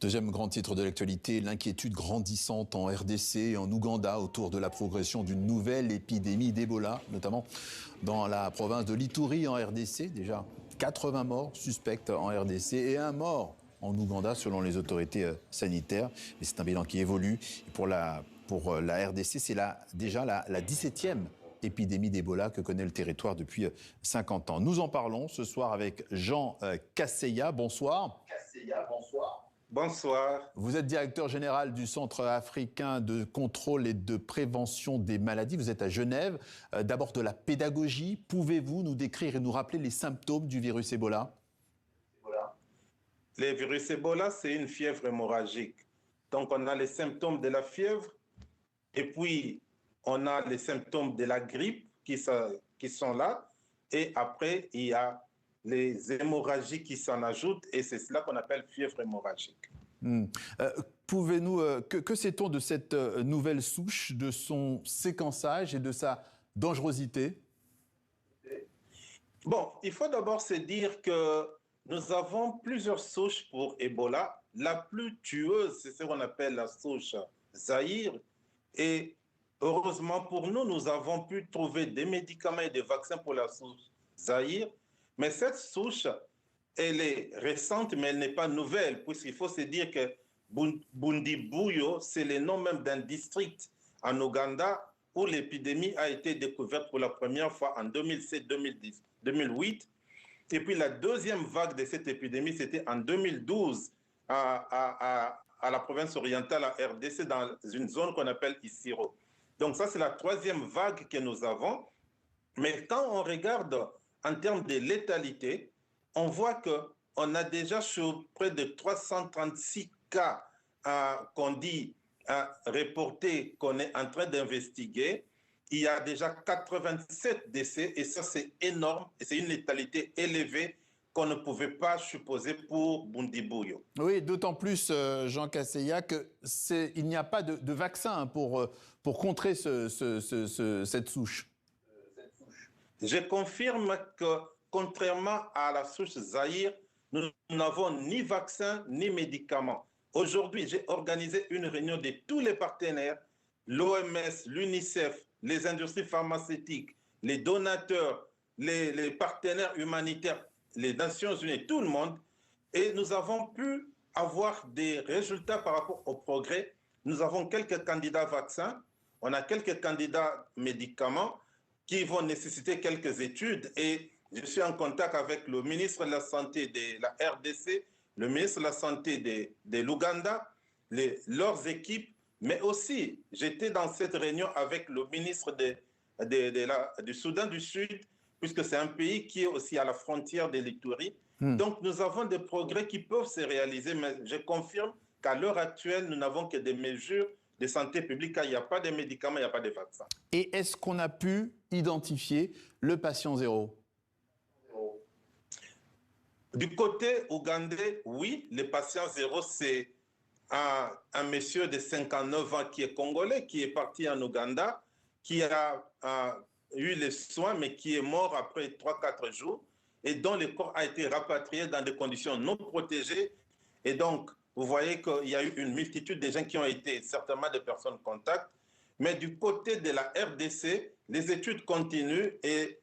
Deuxième grand titre de l'actualité, l'inquiétude grandissante en RDC et en Ouganda autour de la progression d'une nouvelle épidémie d'Ebola, notamment dans la province de l'Ituri en RDC. Déjà 80 morts suspects en RDC et un mort en Ouganda selon les autorités sanitaires. Mais c'est un bilan qui évolue. Et pour la RDC, c'est déjà la 17e épidémie d'Ebola que connaît le territoire depuis 50 ans. Nous en parlons ce soir avec Jean Kaseya. Bonsoir. Bonsoir. Vous êtes directeur général du Centre africain de contrôle et de prévention des maladies. Vous êtes à Genève. D'abord de la pédagogie. Pouvez-vous nous décrire et nous rappeler les symptômes du virus Ebola? Le virus Ebola, c'est une fièvre hémorragique. Donc, on a les symptômes de la fièvre et puis on a les symptômes de la grippe qui sont là. Et après, il y a les hémorragies qui s'en ajoutent et c'est cela qu'on appelle fièvre hémorragique. Que sait-on de cette nouvelle souche, de son séquençage et de sa dangerosité? Bon, il faut d'abord se dire que nous avons plusieurs souches pour Ebola. La plus tueuse, c'est ce qu'on appelle la souche Zaïre. Et heureusement pour nous, nous avons pu trouver des médicaments et des vaccins pour la souche Zaïre. Mais cette souche, elle est récente, mais elle n'est pas nouvelle, puisqu'il faut se dire que Bundibugyo, c'est le nom même d'un district en Ouganda où l'épidémie a été découverte pour la première fois en 2007, 2010, 2008. Et puis la deuxième vague de cette épidémie, c'était en 2012 à la province orientale, à RDC, dans une zone qu'on appelle Isiro. Donc ça, c'est la troisième vague que nous avons. Mais quand on regarde en termes de létalité, on voit qu'on a déjà sur près de 336 cas qu'on dit reportés, qu'on est en train d'investiguer. Il y a déjà 87 décès et ça c'est énorme et c'est une létalité élevée qu'on ne pouvait pas supposer pour Bundibugyo. Oui, d'autant plus, Jean Kaseya, qu'il n'y a pas de vaccin pour contrer cette souche. Je confirme que, contrairement à la souche Zaïre, nous n'avons ni vaccin ni médicaments. Aujourd'hui, j'ai organisé une réunion de tous les partenaires, l'OMS, l'UNICEF, les industries pharmaceutiques, les donateurs, les partenaires humanitaires, les Nations Unies, tout le monde. Et nous avons pu avoir des résultats par rapport au progrès. Nous avons quelques candidats vaccins, on a quelques candidats médicaments, qui vont nécessiter quelques études et je suis en contact avec le ministre de la Santé de la RDC, le ministre de la Santé de l'Ouganda, leurs équipes, mais aussi j'étais dans cette réunion avec le ministre du Soudan du Sud, puisque c'est un pays qui est aussi à la frontière de l'Ituri. Donc nous avons des progrès qui peuvent se réaliser, mais je confirme qu'à l'heure actuelle, nous n'avons que des mesures de santé publique, car il n'y a pas de médicaments, il n'y a pas de vaccins. Et est-ce qu'on a pu identifier le patient zéro? Du côté ougandais, oui, le patient zéro, c'est un monsieur de 59 ans qui est congolais, qui est parti en Ouganda, qui a eu les soins, mais qui est mort après 3-4 jours, et dont le corps a été rapatrié dans des conditions non protégées. Et donc, vous voyez qu'il y a eu une multitude de gens qui ont été certainement des personnes contacts. Mais du côté de la RDC, les études continuent et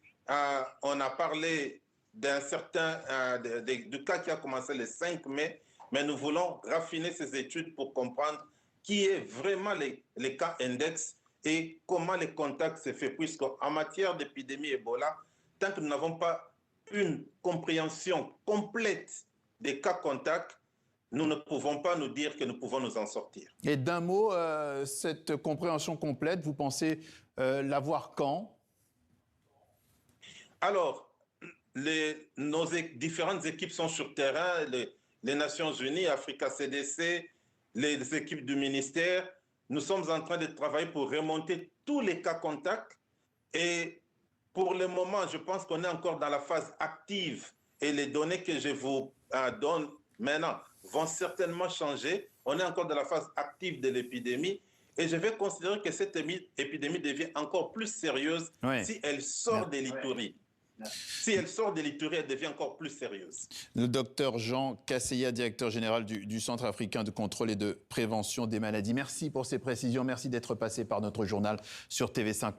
on a parlé d'un certain du cas qui a commencé le 5 mai, mais nous voulons raffiner ces études pour comprendre qui est vraiment les cas index et comment les contacts se font. Puisqu'en matière d'épidémie Ebola, tant que nous n'avons pas une compréhension complète des cas contacts, nous ne pouvons pas nous dire que nous pouvons nous en sortir. Et d'un mot, cette compréhension complète, vous pensez l'avoir quand? Alors, nos différentes équipes sont sur terrain, les Nations Unies, Africa CDC, les équipes du ministère. Nous sommes en train de travailler pour remonter tous les cas contacts. Et pour le moment, je pense qu'on est encore dans la phase active et les données que je vous donne maintenant vont certainement changer. On est encore dans la phase active de l'épidémie et je vais considérer que cette épidémie devient encore plus sérieuse si elle sort de l'Ituri. Si elle sort de l'Itourie, elle devient encore plus sérieuse. Le docteur Jean Kasseya, directeur général du Centre africain de contrôle et de prévention des maladies. Merci pour ces précisions. Merci d'être passé par notre journal sur TV5.